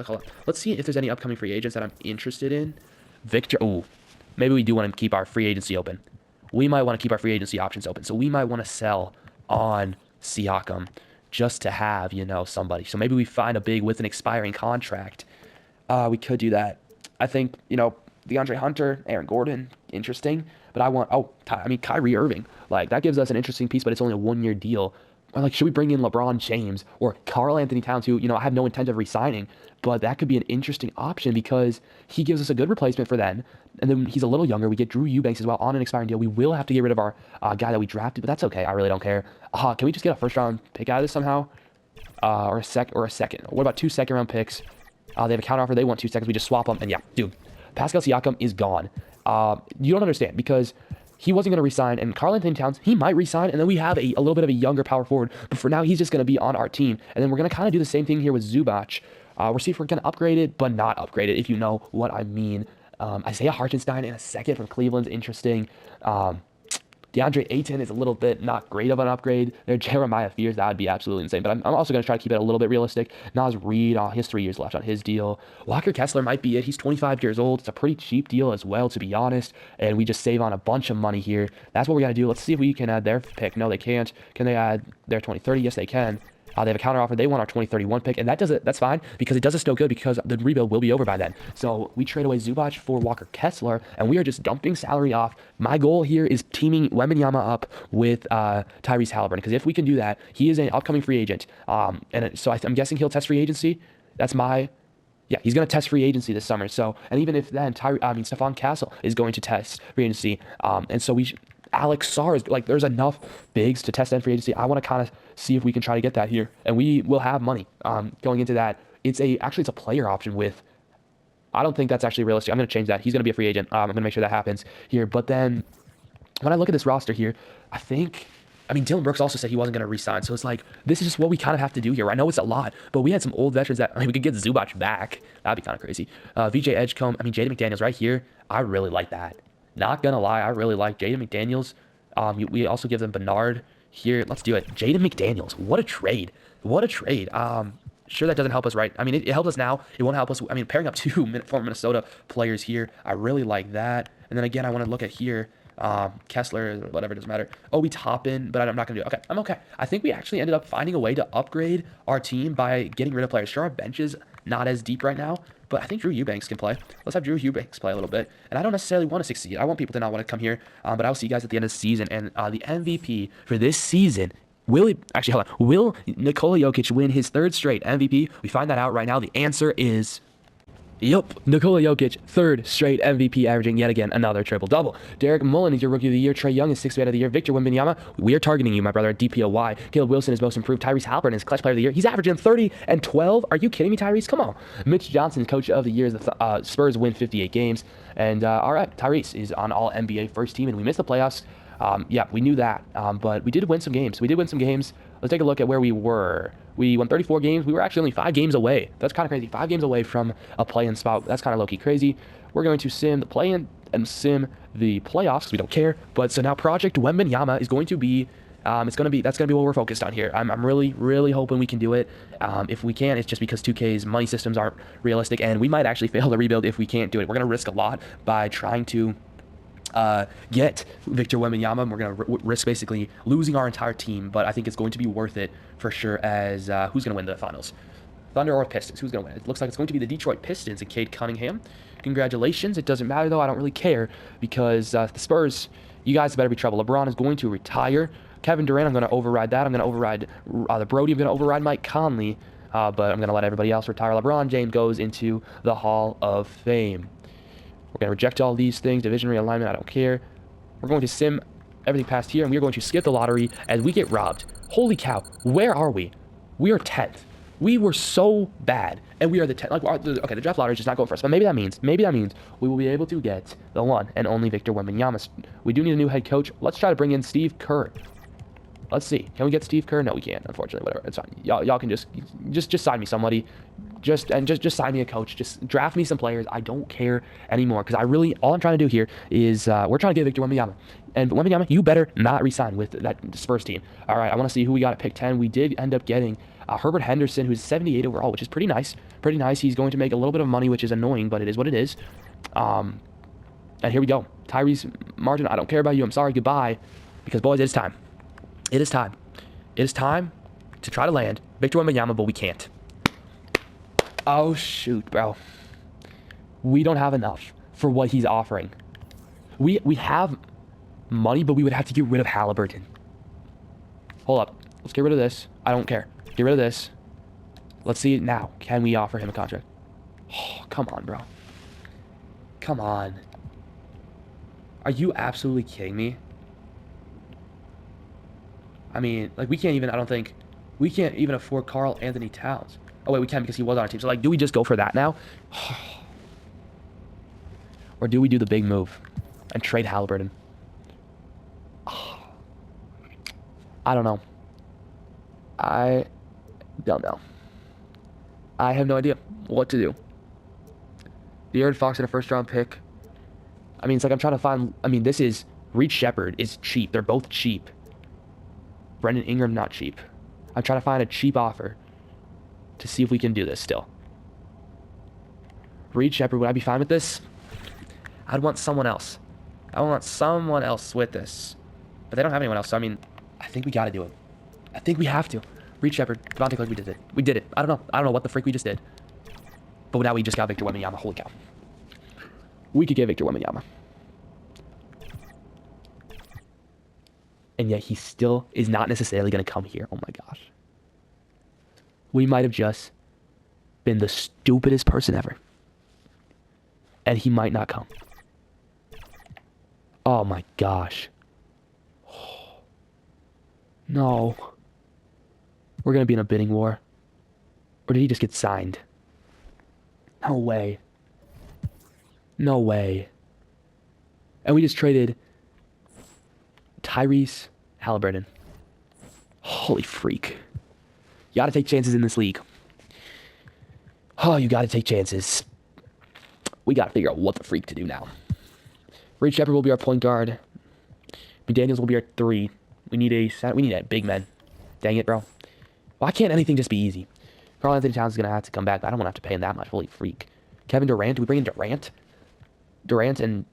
let's see if there's any upcoming free agents that I'm interested in. Victor. Oh, maybe we do want to keep our free agency open. We might want to keep our free agency options open. So we might want to sell on Siakam, just to have, somebody. So maybe we find a big with an expiring contract. We could do that. I think, DeAndre Hunter, Aaron Gordon, interesting. But I want, Kyrie Irving. That gives us an interesting piece, but it's only a 1-year deal. Or should we bring in LeBron James or Karl Anthony Towns, who, I have no intent of re-signing, but that could be an interesting option because he gives us a good replacement for then. And then he's a little younger. We get Drew Eubanks as well on an expiring deal. We will have to get rid of our guy that we drafted, but that's okay. I really don't care. Can we just get a first-round pick out of this somehow? Or a second? What about 2 second-round picks? They have a counteroffer. They want 2 seconds. We just swap them. And yeah, dude, Pascal Siakam is gone. You don't understand because he wasn't going to resign, and Karl Anthony Towns, he might resign, and then we have a little bit of a younger power forward, but for now, he's just going to be on our team, and then we're going to kind of do the same thing here with Zubac. We'll see if we're going to upgrade it, but not upgrade it, if you know what I mean. Isaiah Hartenstein in a second from Cleveland's interesting. DeAndre Ayton is a little bit not great of an upgrade. There, Jeremiah Fears, that would be absolutely insane. But I'm also going to try to keep it a little bit realistic. Naz Reid, he has 3 years left on his deal. Walker Kessler might be it. He's 25 years old. It's a pretty cheap deal as well, to be honest. And we just save on a bunch of money here. That's what we got to do. Let's see if we can add their pick. No, they can't. Can they add their 2030? Yes, they can. They have a counteroffer. They want our 2031 pick, and that's fine because it does us no good because the rebuild will be over by then. So we trade away Zubac for Walker Kessler, and we are just dumping salary off. My goal here is teaming Wembanyama up with Tyrese Halliburton because if we can do that, he is an upcoming free agent. So I'm guessing he'll test free agency. He's going to test free agency this summer. So, and even if then, Stephon Castle is going to test free agency. And so Alex Sarr is there's enough bigs to test that free agency. I want to kind of see if we can try to get that here, and we will have money going into that Actually, it's a player option with. I don't think that's actually realistic. I'm going to change that. He's going to be a free agent. I'm going to make sure that happens here. But then when I look at this roster here, I mean, Dylan Brooks also said he wasn't going to re-sign. So it's like, this is just what we kind of have to do here. I know it's a lot, but we had some old veterans that, I mean, we could get Zubac back. That'd be kind of crazy. VJ Edgecombe, I mean, Jaden McDaniels right here. I really like that. Not going to lie, I really like Jaden McDaniels. We also give them Bernard here. Let's do it. Jaden McDaniels. What a trade. What a trade. Sure, that doesn't help us, right? I mean, it helped us now. It won't help us. I mean, pairing up two former Minnesota players here, I really like that. And then again, I want to look at here. Kessler, whatever, doesn't matter. Obi Toppin, but I'm not going to do it. Okay, I'm okay. I think we actually ended up finding a way to upgrade our team by getting rid of players. Sure, our bench is not as deep right now, but I think Drew Eubanks can play. Let's have Drew Eubanks play a little bit. And I don't necessarily want to succeed. I want people to not want to come here, but I'll see you guys at the end of the season. And the MVP for this season, will Nikola Jokic win his third straight MVP? We find that out right now. The answer is... Yup, Nikola Jokic, third straight MVP, averaging yet again another triple-double. Derek Mullen is your Rookie of the Year. Trae Young is Sixth Man of the Year. Victor Wembanyama, we are targeting you, my brother, at DPOY. Caleb Wilson is Most Improved. Tyrese Halliburton is Clutch Player of the Year. He's averaging 30 and 12. Are you kidding me, Tyrese? Come on. Mitch Johnson, Coach of the Year. The Spurs win 58 games. And, all right, Tyrese is on All-NBA first team, and we missed the playoffs. Yeah, we knew that, but we did win some games. Let's take a look at where we were. We won 34 games. We were actually only 5 games away. That's kind of crazy. 5 games away from a play-in spot. That's kind of low-key crazy. We're going to sim the play-in and sim the playoffs because we don't care. But so now Project Wembanyama is going to be, that's going to be what we're focused on here. I'm really, really hoping we can do it. If we can't, it's just because 2K's money systems aren't realistic, and we might actually fail to rebuild if we can't do it. We're going to risk a lot by trying to get Victor Wembanyama. We're going to risk basically losing our entire team, but I think it's going to be worth it for sure as who's going to win the finals? Thunder or Pistons? Who's going to win? It looks like it's going to be the Detroit Pistons and Cade Cunningham. Congratulations. It doesn't matter, though. I don't really care because the Spurs, you guys better be trouble. LeBron is going to retire. Kevin Durant, I'm going to override that. I'm going to override the Brody. I'm going to override Mike Conley, but I'm going to let everybody else retire. LeBron James goes into the Hall of Fame. We're going to reject all these things. Division realignment, I don't care. We're going to sim everything past here, and we're going to skip the lottery as we get robbed. Holy cow. Where are we? We are 10th. We were so bad, and we are the 10th. Okay, the draft lottery is just not going for us, but maybe that means we will be able to get the one and only Victor Wembanyama. We do need a new head coach. Let's try to bring in Steve Kerr. Let's see. Can we get Steve Kerr? No, we can't, unfortunately. Whatever. It's fine. Y'all can just sign me somebody. Just sign me a coach. Just draft me some players. I don't care anymore because all I'm trying to do here is we're trying to get Victor Wembanyama. And Wembanyama, you better not resign with that Spurs team. All right, I want to see who we got at pick 10. We did end up getting Herbert Henderson, who's 78 overall, which is pretty nice. Pretty nice. He's going to make a little bit of money, which is annoying, but it is what it is. And here we go. Tyrese Martin, I don't care about you. I'm sorry. Goodbye. Because, boys, it is time. It is time. It is time to try to land Victor Wembanyama, but we can't. Oh, shoot, bro. We don't have enough for what he's offering. We have money, but we would have to get rid of Halliburton. Hold up. Let's get rid of this. I don't care. Get rid of this. Let's see now. Can we offer him a contract? Oh, come on, bro. Come on. Are you absolutely kidding me? I mean, like, we can't even afford Karl Anthony Towns. Oh, wait, we can because he was on our team. So, like, do we just go for that now? Or do we do the big move and trade Halliburton? I don't know. I don't know. I have no idea what to do. De'Aaron Fox in a first-round pick. I mean, it's like I'm trying to find... I mean, this is... Reed Shepherd is cheap. They're both cheap. Brendan Ingram, not cheap. I'm trying to find a cheap offer to see if we can do this still. Reed Shepherd, would I be fine with this? I'd want someone else. I want someone else with this. But they don't have anyone else, so I mean, I think we got to do it. I think we have to. Reed Shepherd, Devontae Clark, we did it. We did it. I don't know what the freak we just did. But now we just got Victor Wembanyama. Holy cow. We could get Victor Wembanyama. And yet he still is not necessarily going to come here. Oh my gosh. We might have just been the stupidest person ever. And he might not come. Oh my gosh. No. We're going to be in a bidding war. Or did he just get signed? No way. No way. And we just traded Tyrese Halliburton. Holy freak. You gotta take chances in this league. Oh, you gotta take chances. We gotta figure out what the freak to do now. Reed Shepard will be our point guard. McDaniels will be our 3. We need a big man. Dang it, bro. Why can't anything just be easy? Karl-Anthony Towns is gonna have to come back, but I don't want to have to pay him that much. Holy freak. Kevin Durant. Do we bring in Durant? Durant and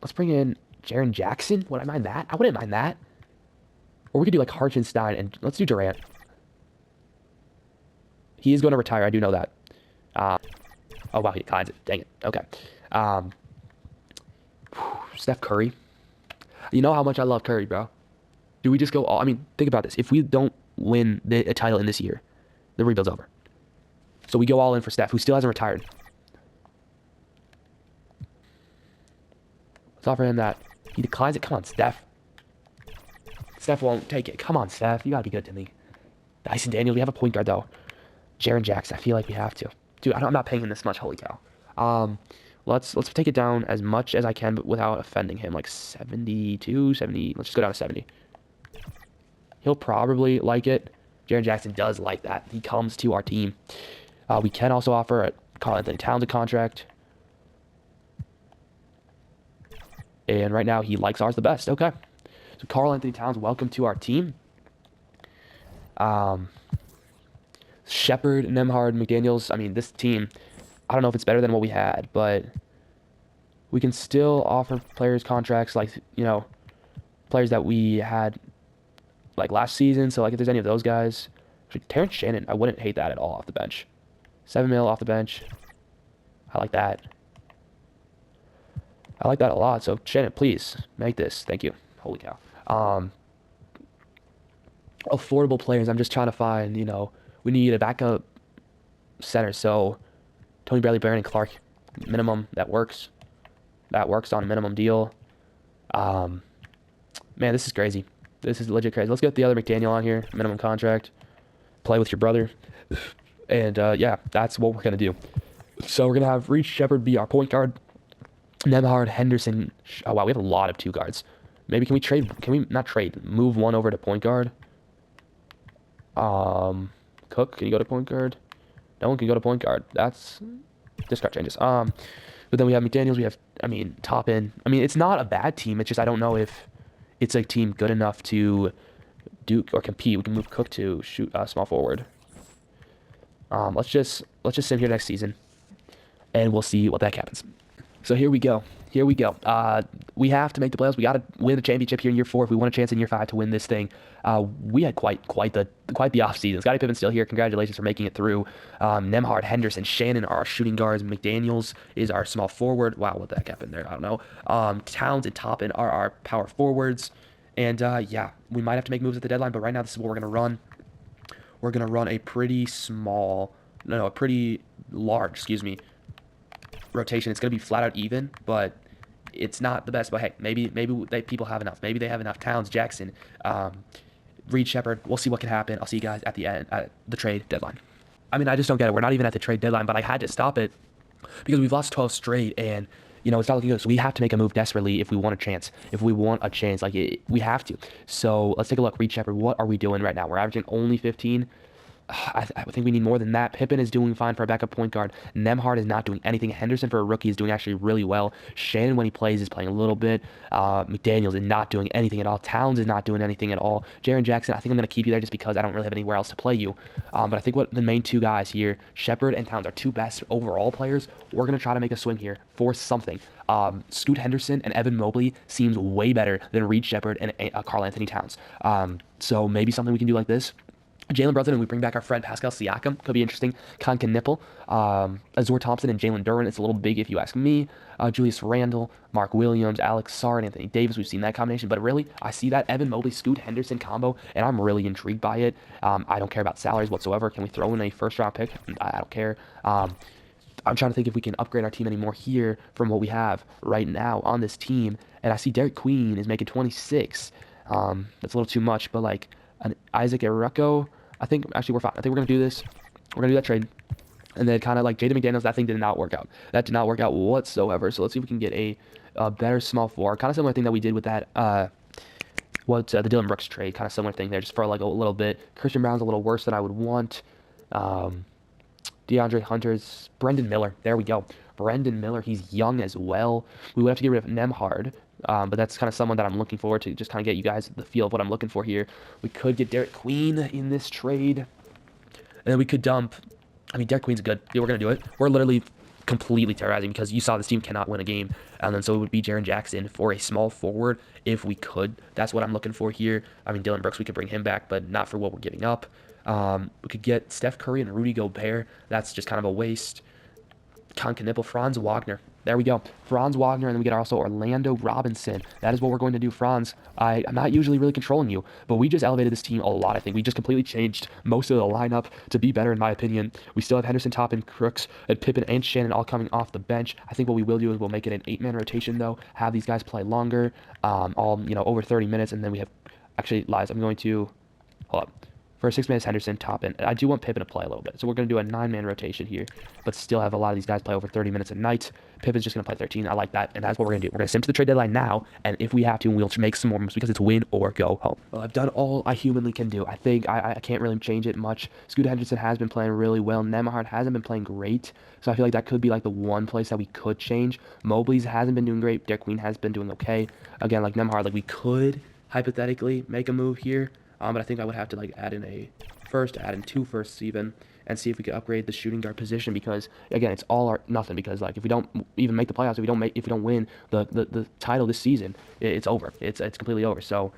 let's bring in Jaren Jackson. Would I mind that? I wouldn't mind that. Or we could do like Hartenstein and let's do Durant. He is going to retire. I do know that. Oh wow, he declines it. Dang it. Okay. Steph Curry. You know how much I love Curry, bro. Do we just go all? I mean, think about this. If we don't win a title in this year, the rebuild's over. So we go all in for Steph, who still hasn't retired. Let's offer him that. He declines it. Come on, Steph. Steph won't take it. Come on, Steph. You gotta be good to me. Dyson Daniels. We have a point guard though. Jaren Jackson. I feel like we have to. Dude, I'm not paying him this much. Holy cow. Let's take it down as much as I can, but without offending him. Like 72, 70. Let's just go down to 70. He'll probably like it. Jaren Jackson does like that. He comes to our team. We can also offer a Karl-Anthony Towns a contract. And right now, he likes ours the best. Okay. So Karl-Anthony Towns, welcome to our team. Shepard, Nembhard, McDaniels. I mean, this team, I don't know if it's better than what we had, but we can still offer players contracts like, you know, players that we had like last season. So like if there's any of those guys, Terrence Shannon, I wouldn't hate that at all off the bench. 7 mil off the bench. I like that. I like that a lot. So Shannon, please make this. Thank you. Holy cow. Affordable players. I'm just trying to find, you know, we need a backup center. So Tony Bradley, Brandon Clark, minimum. That works. That works on a minimum deal. Man, this is crazy. This is legit crazy. Let's get the other McDaniel on here. Minimum contract. Play with your brother. And yeah, that's what we're going to do. So we're going to have Reed Shepard be our point guard. Nembhard, Henderson. Oh, wow, we have a lot of 2 guards. Maybe can we trade? Can we not trade? Move one over to point guard. Cook, can you go to point guard? No one can go to point guard. That's discard changes. But then we have McDaniels. We have, I mean, Toppin. I mean, it's not a bad team. It's just I don't know if it's a team good enough to do or compete. We can move Cook to shoot small forward. Let's just sim here next season, and we'll see what the heck happens. So here we go. Here we go. We have to make the playoffs. We got to win the championship here in year 4 if we want a chance in year 5 to win this thing. We had quite the offseason. Scottie Pippen's still here. Congratulations for making it through. Nembhard, Henderson, Shannon are our shooting guards. McDaniels is our small forward. Wow, what the heck happened there? I don't know. Towns and Toppin are our power forwards. And yeah, we might have to make moves at the deadline, but right now this is what we're going to run. We're going to run a pretty large, rotation. It's going to be flat out even, but it's not the best. But hey, maybe people have enough. Maybe they have enough. Towns, Jackson, Reed Shepard. We'll see what can happen. I'll see you guys at the end at the trade deadline. I mean, I just don't get it. We're not even at the trade deadline, but I had to stop it because we've lost 12 straight, and you know it's not looking good. So we have to make a move desperately if we want a chance. We have to. So let's take a look. Reed Shepard. What are we doing right now? We're averaging only 15. I think we need more than that. Pippen is doing fine for a backup point guard. Nembhard is not doing anything. Henderson for a rookie is doing actually really well. Shannon, when he plays, is playing a little bit. McDaniels is not doing anything at all. Towns is not doing anything at all. Jaren Jackson, I think I'm going to keep you there just because I don't really have anywhere else to play you. But I think what the main 2 guys here, Shepard and Towns, are 2 best overall players. We're going to try to make a swing here for something. Scoot Henderson and Evan Mobley seems way better than Reed Shepard and Karl-Anthony Towns. So maybe something we can do like this. Jalen Brunson, and we bring back our friend Pascal Siakam. Could be interesting. Kanka Nipple, Azor Thompson, and Jalen Duren. It's a little big if you ask me. Julius Randle, Mark Williams, Alex Sarr, and Anthony Davis. We've seen that combination. But really, I see that Evan Mobley, Scoot Henderson combo, and I'm really intrigued by it. I don't care about salaries whatsoever. Can we throw in a first-round pick? I don't care. I'm trying to think if we can upgrade our team anymore here from what we have right now on this team. And I see Derek Queen is making 26. That's a little too much, but like an Isaac Ereko, I think actually we're fine. I think we're going to do this. We're going to do that trade. And then kind of like Jaden McDaniels, that thing did not work out. That did not work out whatsoever. So let's see if we can get a better small forward. Kind of similar thing that we did with that the Dylan Brooks trade. Kind of similar thing there, just for like a little bit. Christian Brown's a little worse than I would want. DeAndre Hunter's Brendan Miller. There we go. Brendan Miller. He's young as well. We would have to get rid of Nemhard. But that's kind of someone that I'm looking forward to, just kind of get you guys the feel of what I'm looking for here. We could get Derek Queen in this trade. And then we could dump... I mean, Derek Queen's good. Yeah, we're going to do it. We're literally completely terrorizing because you saw this team cannot win a game. And then so it would be Jaren Jackson for a small forward if we could. That's what I'm looking for here. I mean, Dylan Brooks, we could bring him back, but not for what we're giving up. We could get Steph Curry and Rudy Gobert. That's just kind of a waste. Con Knipple, Franz Wagner. There we go. Franz Wagner, and then we get also Orlando Robinson. That is what we're going to do, Franz. I'm not usually really controlling you, but we just elevated this team a lot, I think. We just completely changed most of the lineup to be better, in my opinion. We still have Henderson, Toppin, Crooks, and Pippen, and Shannon all coming off the bench. I think what we will do is we'll make it an 8-man rotation, though. Have these guys play longer, over 30 minutes, and then we have... Actually, lies. I'm going to... Hold up. For a 6-man, Henderson, Toppin. I do want Pippen to play a little bit. So we're going to do a 9-man rotation here, but still have a lot of these guys play over 30 minutes a night. Pippen's just going to play 13. I like that, and that's what we're going to do. We're going to sim to the trade deadline now, and if we have to, we'll make some more moves because it's win or go home. Well, I've done all I humanly can do. I think I can't really change it much. Scooter Henderson has been playing really well. Nemhard hasn't been playing great, so I feel like that could be like the one place that we could change. Mobley's hasn't been doing great. Derek Queen has been doing okay. Again, like Nemhard, like we could hypothetically make a move here, but I think I would have to like add in 2 firsts even, and see if we could upgrade the shooting guard position, because again, it's all or nothing, because like if we don't even make the playoffs, if we don't win the title this season, it's over. It's completely over. So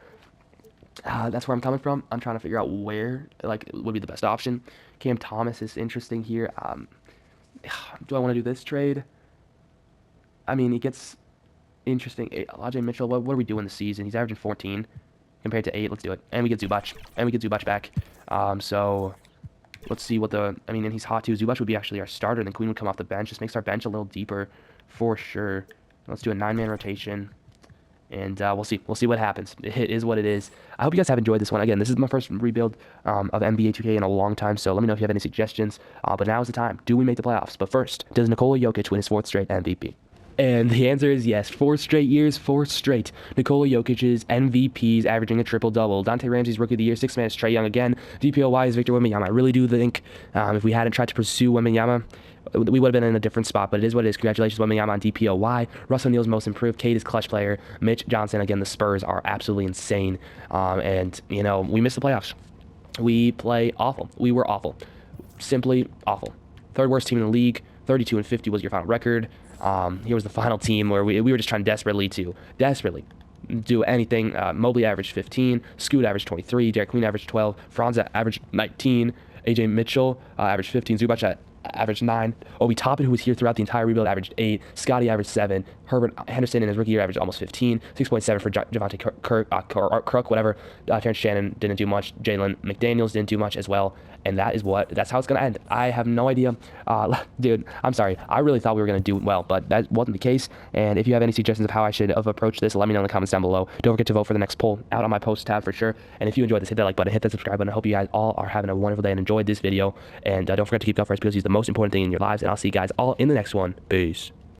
that's where I'm coming from. I'm trying to figure out where like would be the best option. Cam Thomas is interesting here. Do I want to do this trade? I mean, it gets interesting. Elijah Mitchell, what are we doing this season? He's averaging 14 compared to 8. Let's do it. And we get Zubac back. So let's see what and he's hot too. Zubac would be actually our starter, and then Queen would come off the bench. Just makes our bench a little deeper for sure. Let's do a 9-man rotation, and we'll see. We'll see what happens. It is what it is. I hope you guys have enjoyed this one. Again, this is my first rebuild of NBA 2K in a long time, so let me know if you have any suggestions. But now is the time. Do we make the playoffs? But first, does Nikola Jokic win his 4th straight MVP? And the answer is yes. 4 straight years, 4 straight. Nikola Jokic's MVPs averaging a triple-double. Dante Ramsey's Rookie of the Year, 6th man is Trae Young again. DPOY is Victor Wembanyama. I really do think if we hadn't tried to pursue Wembanyama, we would have been in a different spot, but it is what it is. Congratulations, Wembanyama on DPOY. Russ O'Neal's most improved. Kate is clutch player. Mitch Johnson, again, the Spurs are absolutely insane. And, we missed the playoffs. We play awful. We were awful. Simply awful. 3rd worst team in the league. 32-50 was your final record. Here was the final team where we were just trying desperately do anything. Mobley averaged 15, Scoot averaged 23, Derek Queen averaged 12, Franz averaged 19, AJ Mitchell averaged 15, Zubac averaged 9, Obi Toppin, who was here throughout the entire rebuild, averaged 8, Scotty averaged 7, Herbert Henderson in his rookie year averaged almost 15, 6.7 for Javante Crook, whatever. Terrence Shannon didn't do much, Jalen McDaniels didn't do much as well, and that's how it's going to end. I have no idea. Dude, I'm sorry. I really thought we were going to do well, but that wasn't the case, and if you have any suggestions of how I should have approached this, let me know in the comments down below. Don't forget to vote for the next poll out on my post tab for sure, and if you enjoyed this, hit that like button, hit that subscribe button. I hope you guys all are having a wonderful day and enjoyed this video, and don't forget to keep God first, because he's the most important thing in your lives, and I'll see you guys all in the next one. Peace.